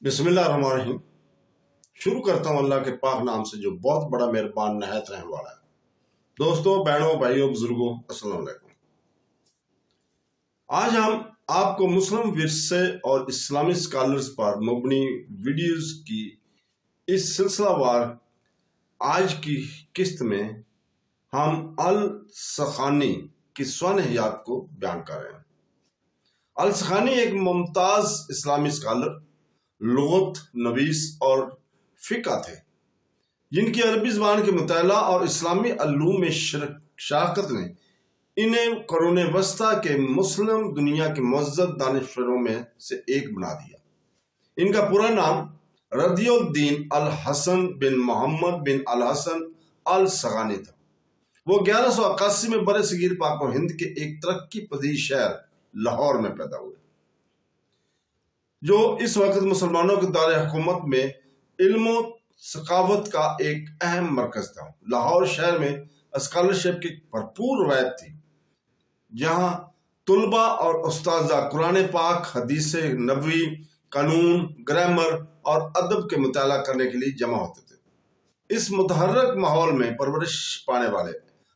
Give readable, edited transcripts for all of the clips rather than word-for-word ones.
बिस्मिल्लाहिर्रहमानिर्रहीम। शुरू करता हूँ अल्लाह के पाक नाम से जो बहुत बड़ा मेहरबान नहायत रहने वाला है। दोस्तों, बहनों, भाइयों, बुजुर्गों, अस्सलाम वालेकुम। आज हम आपको मुस्लिम विरसे और इस्लामी स्कॉलर्स पर मबनी वीडियोस की इस सिलसिलावार आज की किस्त में हम अल सखानी की स्वान हयात को बयान कर रहे हैं। अल सखानी एक मुमताज इस्लामी स्कॉलर, लुगत नवीस और फिका थे, जिनकी अरबी ज़बान के मुताला और इस्लामी अल्लूम में शराकत ने इन्हें कुरून वस्ता के मुस्लिम दुनिया के मुअज़्ज़ज़ दानिशवरों में से एक बना दिया। इनका पूरा नाम रदियुद्दीन अल हसन बिन मोहम्मद बिन अल हसन अल सखानी था। वो 1181 में बरे सगीर पाक और हिंद के एक तरक्की पजीर शहर लाहौर में पैदा हुए, जो इस वक्त मुसलमानों के दार हुकूमत में इल्म सकावत का एक अहम मरकज था। लाहौर शहर में स्कॉलरशिप की भरपूर रवायत थी, जहाँ तुलबा और उस्ताज़ा कुरान पाक, हदीस नबवी, कानून, ग्रामर और अदब के मुताला करने के लिए जमा होते थे। इस मुतहर्रक माहौल में परवरिश पाने वाले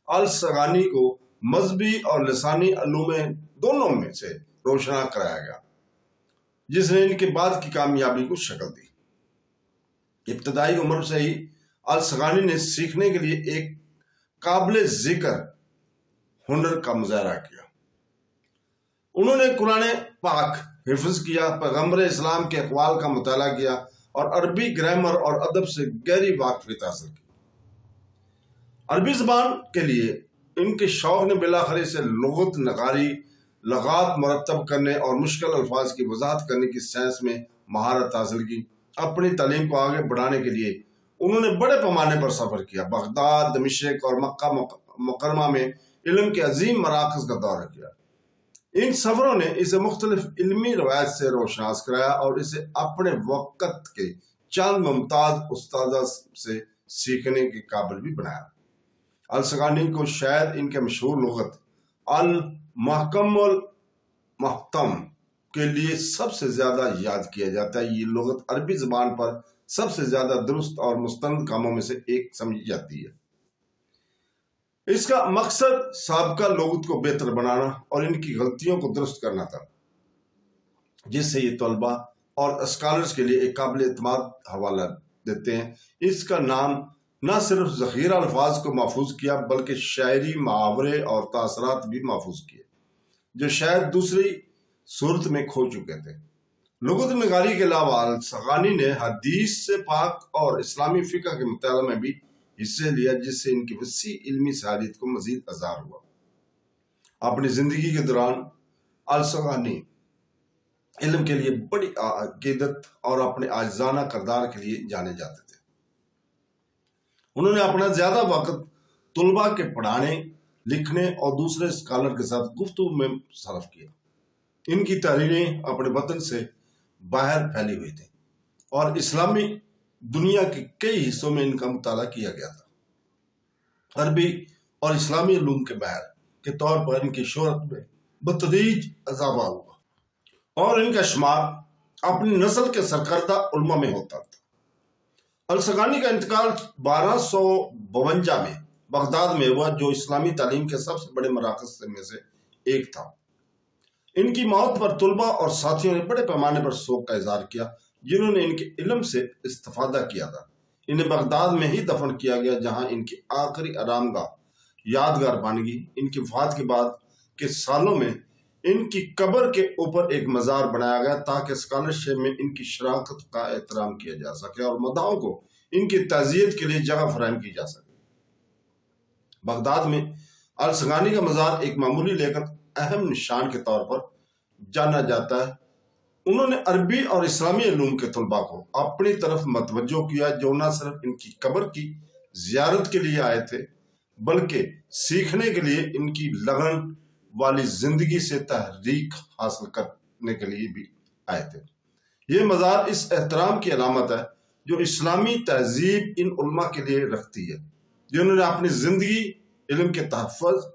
अल सखानी को मजहबी और लसानी अल्लूम दोनों में से रोशना कराया गया, जिसने इनके बाद की कामयाबी को शक्ल दी। इब्तदाई उम्र से ही अल सखानी ने सीखने के लिए एक काबिल जिक्र हुनर का मुजाहरा किया। उन्होंने कुरान पाक हिफ्ज किया, पैगम्बर इस्लाम के अक़वाल का मुताला किया और अरबी ग्रामर और अदब से गहरी वाक़फ़ियत हासिल की। अरबी ज़बान के लिए इनके शौक़ ने बिलाखिर से लुग़त नगारी, लगात मुरतब करने और मुश्किल अल्फाज की वजाहत करने की साइंस में महारत हासिल की। अपनी तालीम को आगे बढ़ाने के लिए उन्होंने बड़े पैमाने पर सफ़र किया। बगदाद, दमिश्क और मक्का मुकरमा में इल्म के अजीम मराकज़ का दौरा किया। इन सफ़रों ने इसे मुख्तलिफ इल्मी रवायत से रोशनास कराया और इसे अपने वक़्त के चंद मुमताज़ उस्ताद से सीखने के काबिल भी बनाया। अल सखानी को शायद इनके मशहूर लुग़त अल महकमुल महतम के लिए सबसे ज्यादा याद किया जाता है। ये लुग़त अरबी ज़बान पर सबसे ज्यादा दुरुस्त और मुस्तंद कामों में से एक समझी जाती है। इसका मकसद साबिका लुग़त को बेहतर बनाना और इनकी गलतियों को दुरुस्त करना था, जिससे ये तलबा और स्कॉलर्स के लिए एक काबिल एतमाद हवाला देते हैं। इसका नाम न सिर्फ ज़ख़ीरा अल्फाज को महफूज किया, बल्कि शायरी, मुहावरे और तासरात भी महफूज किए, जो शायद दूसरी सूरत में खो चुके थे। लुग़त नगारी के अलावा अल सखानी ने हदीस से पाक और इस्लामी फ़िक़्ह के मुताला में भी हिस्से लिया, जिससे इनकी वसी इल्मी सहायत को मज़ीद अज़ार हुआ। अपनी ज़िंदगी के दौरान अल सखानी इल्म के लिए बड़ी अक़ीदत और अपने आजिज़ाना किरदार के लिए जाने जाते थे। उन्होंने अपना ज़्यादा वक़्त तुलबा के पढ़ाने, लिखने और दूसरे स्कॉलर के साथ गुफ्तगू में सर्फ किया। इनकी तहरीरें अपने वतन से बाहर फैली हुई थी और इस्लामी दुनिया के कई हिस्सों में इनका मुताला किया गया था। अरबी और इस्लामी उलूम के बाहर के तौर पर इनकी शोहरत में बतदरीज इजाफा हुआ और इनका शुमार अपनी नस्ल के सरकर्दा उलमा में होता था। अल सखानी का इंतकाल 1252 में बगदाद में हुआ, जो इस्लामी तालीम के सबसे बड़े मराकज़ में से एक था। इनकी मौत पर तुलबा और साथियों ने बड़े पैमाने पर शोक का इजहार किया, जिन्होंने इनके इल्म से इस्तिफादा किया था। इन्हें बगदाद में ही दफन किया गया, जहां इनकी आखिरी आरामगाह यादगार बन गई। इनकी वफात के बाद के सालों में इनकी कब्र के ऊपर एक मज़ार बनाया गया, ताकि स्कॉलरशिप में इनकी शराकत का एहतराम किया जा सके और मदाहों को इनकी ताज़ियत के लिए जगह फराहम की जा सके। बगदाद में अल सखानी का मज़ार एक मामूली लेकिन अहम निशान के तौर पर जाना जाता है। उन्होंने अरबी और इस्लामी उलूम के तलबा को अपनी तरफ मतवज्जो किया, जो न सिर्फ इनकी कब्र की ज़ियारत के लिए आए थे, बल्कि सीखने के लिए इनकी लगन वाली जिंदगी से तहरीक हासिल करने के लिए भी आए थे। ये मज़ार इस एहतराम की अलामत है जो इस्लामी तहजीब इन उलमा के लिए रखती है, जिन्होंने अपनी जिंदगी इल्म के तहफ़्फ़ुज़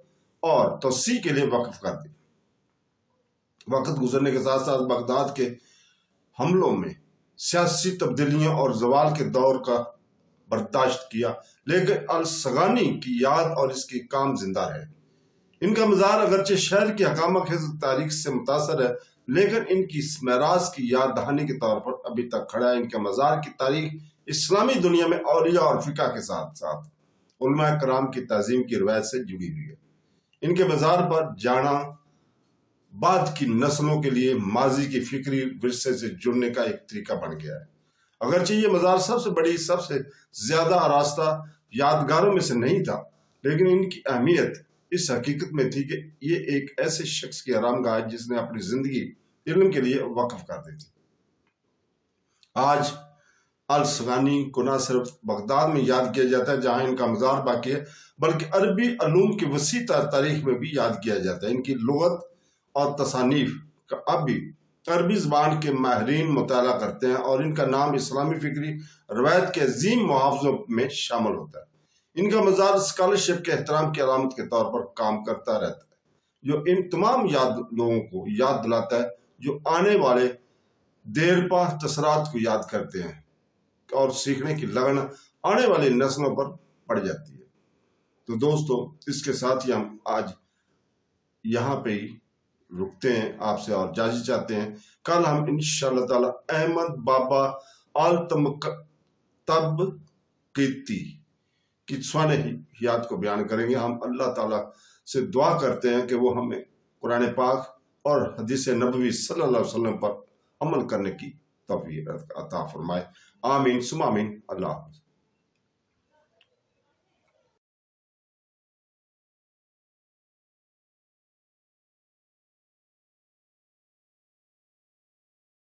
और तोसी के लिए वक्फ कर दी। वक्त गुजरने के साथ साथ बगदाद के हमलों में सियासी तब्दीलियों और जवाल के दौर का बर्दाश्त किया, लेकिन अल-सगानी की याद और इसकी काम जिंदा है। इनका मज़ार अगरचे शहर की हकामा खेज़ तारीख से मुतासर है, लेकिन इनकी मेराज की याद दहानी के तौर पर अभी तक खड़ा है। इनके मज़ार की तारीख इस्लामी दुनिया में औलिया और फिका के साथ साथ उलमा कराम की तज़ीम की रवायत से जुड़ी हुई है। इनके मज़ार पर जाना बाद की नस्लों के लिए माजी के फिक्री विरसे से जुड़ने का एक तरीका बन गया है। अगरचे ये मज़ार सबसे बड़ी, सबसे ज्यादा आरास्ता यादगारों में से नहीं था, लेकिन इनकी अहमियत इस हकीकत में थी कि ये एक ऐसे शख्स की आरामगाह है जिसने अपनी जिंदगी इल्म के लिए वक्फ कर दी थी। आज अल-सगानी को न सिर्फ बगदाद में याद किया जाता है जहां इनका मज़ार बाकी है, बल्कि अरबी अलूम की वसी तारीख में भी याद किया जाता है। इनकी लुगत और तसानीफ का अब भी अरबी ज़बान के माहिरीन मुताला करते हैं और इनका नाम इस्लामी फिक्री रवायत के अजीम मुहाफ़ज़ों में शामिल होता है। इनका मज़ार स्कॉलरशिप के एहतराम की अलामत के तौर पर काम करता रहता है, जो इन तमाम लोगों को याद दिलाता है जो आने वाले देरपा तसरात को याद करते हैं और सीखने की लगन आने वाली नस्लों पर पड़ जाती है। तो दोस्तों, इसके साथ ही हम आज यहाँ पे ही रुकते हैं आपसे और इजाज़त चाहते हैं। कल हम इंशाअल्लाह ताला अहमद बाबा आल तबकीती की स्वाने हियात को बयान करेंगे। हम अल्लाह ताला से दुआ करते हैं कि वो हमें कुरान पाक और हदीस नबवी सल्लल्लाहु अलैहि वसल्लम पर अमल करने की तौफीक अता फरमाए। आमीन सुमा आमीन। अल्लाह।